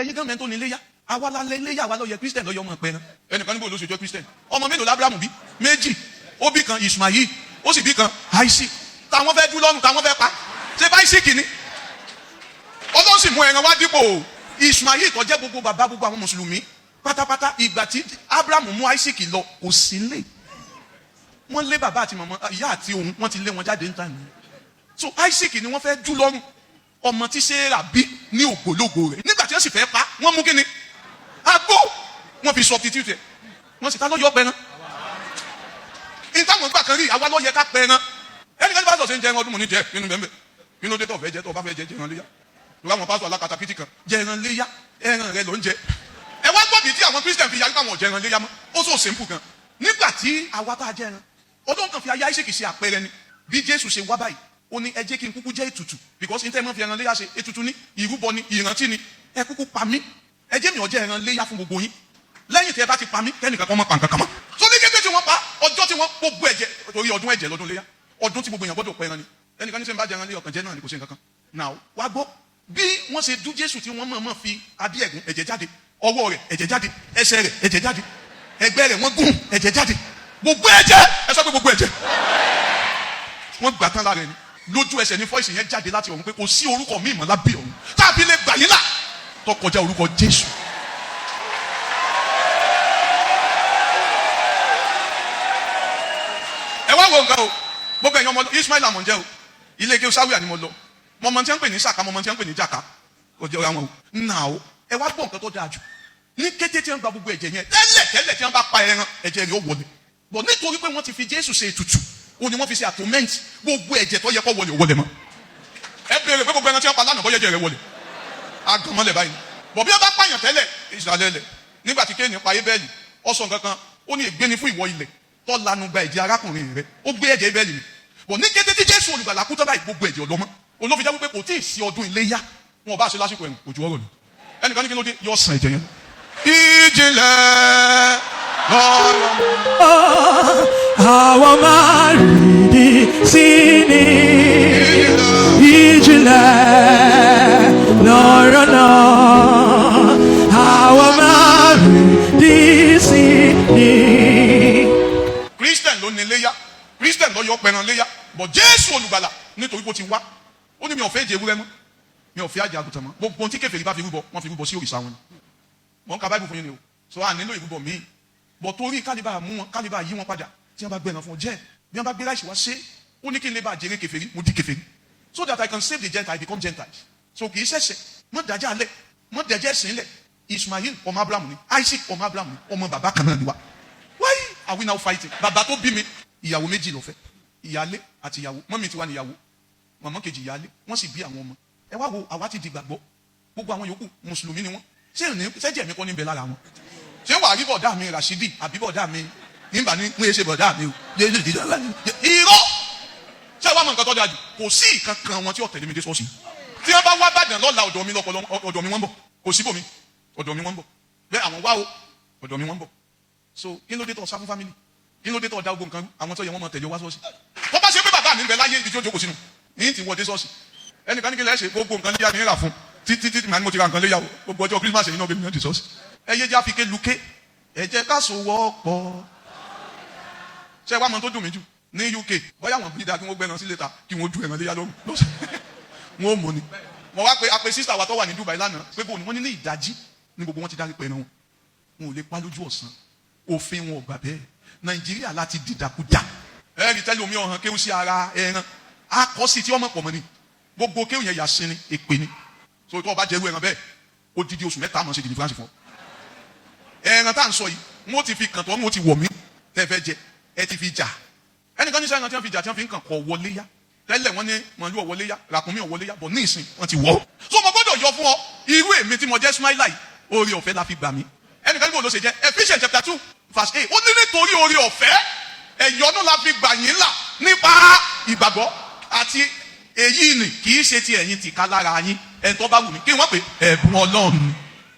ẹ̀yin gan mẹ́tò ní iléyá àwa la lé iléyá àwa ló yẹ Christian ló yẹ ọmọ pẹ́ náà ẹnìkan níbo ló ṣe jọ Christian ọmọ mélòó l'Abrahamu bí méjì ó bí kan Ismail ó sì bí kan Isaac táwọn fẹ́ dúró lọ́rùn táwọn fẹ́ pa ṣé bá Isaac ni Ọlọ́run sì mú ẹran wá dípò Ismail tó jẹ́ gbogbo bàbá gbogbo àwọn mùsùlùmí pátápátá ìgbà tí Abrahamu mú Isaac lọ kò sí lé wọ́n lé bàbá àti màmá ìyá àti òun wọ́n ti lé wọn jáde níta nìyẹn so Isaac ni wọ́n fẹ́ dú lọ́rùn ọmọ tí Sarah bí ní ògbólógbò rẹ̀ nígbà tí wọ́n sì fẹ́ pa wọ́n mú kíni agbó wọ́n fi substitute ẹ̀ wọ́n sì ta lọ́yọ̀ pẹ̀ràn ìtàwọn gbà kan rí àwa lọ́yẹ ká pẹ̀ràn ẹnìkan tí pásítọ̀ ṣe ń jẹun ọdún mọ̀ ní jẹ nínú bẹ́ẹ̀ nínú dé tó fẹ́ jẹ tó bá fẹ́ jẹ jẹran léyà lórí àwọn pásítọ̀ alákatá pìtì kan jẹran léyà ẹran rẹ ló ń jẹ ẹ wá gbọ́dọ̀ tí àwọn Christian fi yarí káwọn jẹran léyà mọ́ ó sọ simple gan nígbà tí àwa tá a jẹran Ọlọ́run kan fi ayé Isaac ṣe àpẹẹrẹ ni bí Jésù ṣe wá báyìí ó ní ẹ jẹ́ kí n kúkú jẹ́ ètùtù because ní tẹ́ mọ́ fi ẹran léyà ṣe ètùtù ní ìrúbọ ní ìrántí ni ẹ kúkú pa mí ẹ jẹ́ mi ó jẹ́ ẹran léyà fún gbogbo yín lẹ́yìn tí ẹ bá ti pa mí kẹ́nìkan kan mọ́ pa nǹkan kan mọ́ so ní kékeré tí wọ́n pa ọjọ́ tí wọ́n gbogbo ẹ̀jẹ̀ torí ọdún ẹ̀jẹ̀ lọ́dún léyà ọdún tí gbogbo èèyàn gbọ́dọ̀ pa ẹran ni ẹnìkan ní sẹ́ ń bá jẹ ẹran léyà ọkàn jẹ́ náà ni kò sí nǹkan kan now wá gbọ́ bí wọ́n ṣe dú Jésù tí wọ́n mọ̀ fi adé ẹ̀gún ẹ̀jẹ̀ jáde ọwọ́ rẹ̀ ẹ̀jẹ̀ jáde ẹsẹ̀ rẹ̀ ẹ̀jẹ̀ jáde ẹgbẹ́ rẹ̀ wọ́n gún ẹ̀jẹ̀ jáde gbogbo ẹ̀jẹ̀ ẹ sọ pé gbogbo ẹ̀jẹ̀ wọ́n gbà tán lára ẹni lójú ẹsẹ̀ ní fọ́ìsì yẹn jáde láti ọ̀run pé kò sí orúkọ míì mọ́ lábẹ́ ọ̀run tàbí lè gbà yín là tó kọjá orúkọ Jésù. ẹ wá wo nǹkan o gbogbo ẹ̀yin ọmọ Ismail amọ̀njẹ́ o ilé ike sáwìà ni mo lọ mọ̀mọ́ tí wọ́n ń pè ní sàkà mọ̀mọ́ tí wọ́n ń pè ní jàkà ọjọ́ ọ̀rọ̀ àwọn o nà o ẹ wá gbọ́ nǹkan tó dáa jù ní kété tí wọ́n gba gbogbo ẹ̀jẹ̀ yẹn tẹ́lẹ̀ tí wọ́n bá pa ẹran ẹ̀jẹ̀ rẹ̀ ó wọlé bọ̀ nítorí pé wọ́n ti fi Jésù ṣe ètùtù ó ní wọ́n fi ṣe atonement gbogbo ẹ̀jẹ̀ tó yẹ kó wọlé ò wọlé mọ́ ẹ béèrè pé gbogbo ẹran tí wọ́n pa lánàá bọ́ ẹ̀jẹ̀ rẹ̀ wọlé agànmọ́lẹ̀ báyìí bọ̀ bí wọ́n bá pààyàn tẹ́lẹ̀ Israẹlẹ̀ nígbà tí Kéènì pa Ébẹ́lì ó sọ nǹkan kan ó ní ègbé ni fún ìwọ ilẹ̀ tó lanu gba ẹ̀jẹ̀ arákùnrin rẹ̀ ó gbé ẹ̀jẹ̀ Ébẹ́lì mi bọ̀ ní kété tí Jésù olùgbàlà kú tó báyìí gbogbo ẹ̀jẹ̀ ọlọ́mọ olófin jẹ́ wípé kò tí ì sí ọdún iléyá wọn ò bá ṣe lásìkò ẹ̀rùn òjò ọ̀rọ̀ ni ẹnìkan ní kí ló dé yọ sàn ẹ̀jẹ̀ yẹn ìjìnlẹ̀ lọ́rọ̀ àwọn máa rìndí sí ni ìjìnlẹ̀ lọ́rọ̀ náà àwọn máa rìndí sí ni. Christian ló ní iléyá Christian ló yọ pẹ̀ràn iléyá bọ̀ Jésù olùgbàlà nítorí bó ti wá ó ní mi ò fẹ́ jẹ ewúrẹ́ mọ́ mi ò fẹ́ àjẹ àgùntàn mọ́ gbogbo ohun tí kèfèrí bá fi rúbọ wọ́n fi rúbọ sí òrìṣà wọn ni mọ̀ ń ka báìbù fún yín ni o so à nílò ìrúbọ míì bọ̀ torí kálíbà mú wọn kálíbà yí wọn padà tí wọ́n bá gbẹ̀ràn fún ọ jẹ́ bí wọ́n bá gbé láìsí wá ṣe ó ní kí n lè bá jèrè kèfèrí mo di kèfèrí so that I can save the Gentiles become Gentiles so kì í ṣẹ̀ṣẹ̀ mọ́ dájà alẹ̀ mọ́ dẹ̀jẹ̀ sìn lẹ̀ Ismail ọmọ Abrahamu ni Isaac ọmọ Abrahamu ni ọmọ bàbá kan náà ni wa why are we now fighting bàbá tó bí mi ìyàwó méjì ló fẹ́ ìyálé àti ìyàwó mọ́mí ti wá ní ìyàwó màmá kejì ìyálé wọ́n sì bí àwọn ọmọ ẹ wá wo àwa ti di gbàgbọ́ gbogbo àwọn yòókù mùsùlùmí ni wọ́n sẹ́jẹ̀ mi kọ́ ní bẹ lára wọn ṣé wàá rí bọ̀dá mi Rashidi àbí bọ̀dá mi nígbà ní wọ́n yé ṣe bọ̀dá mi o irọ́ ṣé wàá mọ nǹkan tó dáa jù kò sí ìkankan wọn tí ó tẹ̀lé mi dé ṣọ́ọ̀ṣì tí wọ́n bá wá bàdàn lọ́la ọ̀dọ̀ mi ọ̀dọ̀ mi wọ́n bọ̀ kò síbòmí ọ̀dọ̀ mi wọ́n bọ̀ bẹ́ẹ̀ àwọn wá o ọ̀dọ̀ mi wọ́n bọ̀ so kí ló dé tó sá fún family kí ló dé tó dá ogun kan àwọn tó yẹ wọ́n mọ tẹ̀lé wá ṣọ́ọ̀ṣì wọ́n bá ṣe pé bàbá mi ń bẹ láyé ibi tí ó jókòó sínú ní ti wọ́n dé ṣọ́ọ̀ṣì ẹnìkan ní kí lẹ́ ṣe gbogbo nǹkan léyà mi rà fún títí màá ní mo ti ra nǹkan léyà o gbogbo ọjọ́ Christmas yìí náà bẹ́ẹ̀ mi náà ti ṣọ́ọ̀ṣì ẹ yé jẹ́ àfikẹ́ luké ẹ jẹ́ ká sowọ́pọ̀ ṣé wàá mọ tó dùn mí jù ní UK bóyá wọn bí dáa kí wọ́n gbẹ́ran sí lẹ́ta kí wọ́n ju ẹ̀ràn léyà lọ́rùn wọn ò mọ̀ ni mo wá pé apẹ sísà wa tó wà ní Dubai lánàá pé bò ní wọ́n ní ní ìdájí ní gbogbo wọn ti dárí pẹ̀ràn wọn ò lè pa lójú ọ̀sán òfin wọn ò gbà bẹ́ẹ̀ Nàìjíríà láti dìdàkudà ẹ̀rí tẹ́lẹ̀ omi ọ̀hán kéwù sí ara ẹran akọ́sí tí wọ́n mọ̀ pọ̀ mọ́ ni gbogbo kéwù yẹn yà sí ni èpè ni so tó o bá jẹ́rú ẹran bẹ́ẹ̀ ó dídí oṣù mẹ́ta mọ̀ sí dìdí fúláṣí fún ọ ẹran tá à ń sọ yìí wọ́n ti fi kàn tó wọ́n ti wọ̀ mí tẹ́ fẹ́ jẹ ẹ ti fi jà ẹnìkan ní sẹ́yìn tí wọ́n fi jà tí wọ́n fi ń kàn kọ̀ wọlé yá tẹ́lẹ̀ wọ́n ní mọ̀lú ọ̀wọ́lé yá ràkúnmí ọ̀wọ́lé yá bọ̀ ní ìsìn wọ́n ti wọ́ so mo gbọ́dọ̀ yọ fún ọ irú èmi tí mo jẹ́ Ismaila yìí oore ọ̀fẹ́ la fi gbà mí ẹnìkan níbo ló ṣe jẹ́ Ephesians chapter 2 verse 8 ó ní nítorí oore ọ̀fẹ́ ẹ̀yọ́nú la fi gbà yín là nípa ìgbàgbọ́ àti èyí ni kì í ṣe ti ẹ̀yin tìka lára yín ẹni tó bá wù mí kí wọ́n pè ẹ̀bùn Ọlọ́run ni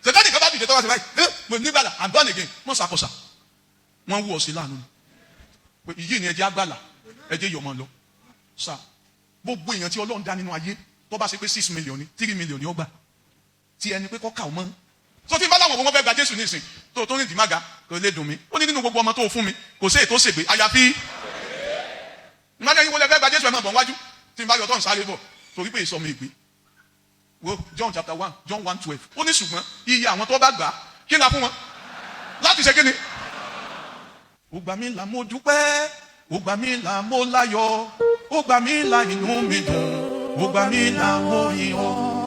ṣètò nìkan bá dìde tó wá sí báyìí mo nígbàlà I'm born again mọ́ sàkóṣà wọ́n wú ọ sí láàánú ni pé ìyí ni ẹjẹ́ àgbàlà ẹjẹ́ yọmọ lọ sá gbogbo èèyàn tí Ọlọ́run dá nínú ayé tó bá ṣe pé 6 million ni 3 million ni ó gbà tí ẹni pé kọ́kà ọmọ tó ti ń bá láwọn ọmọ fẹ́ gba Jésù nísìn tó rìn dì mága kò lè dùn mí. Ó ní nínú gbogbo ọmọ tó fún mi kò sí ètò ṣègbè àyàfi ìmọ̀lẹ́ yín wọlé fẹ́ gba Jésù ẹ̀ máa bọ̀ wájú tí n bá yọ tó ń sáré bọ̀ torí pé ìsọmọ ìgbé. Wo John chapter 1 John 1:12 ó ní ṣùgbọ́n iye àwọn tó bá gbà kí ni a fún wọn láti ṣe kí ni. Ó gbà mí là mo dúpẹ́, ó gbà mí là mo láyọ̀, ó gbà mí là inú mi dùn, ó gbà mí là mo yìn ọ́.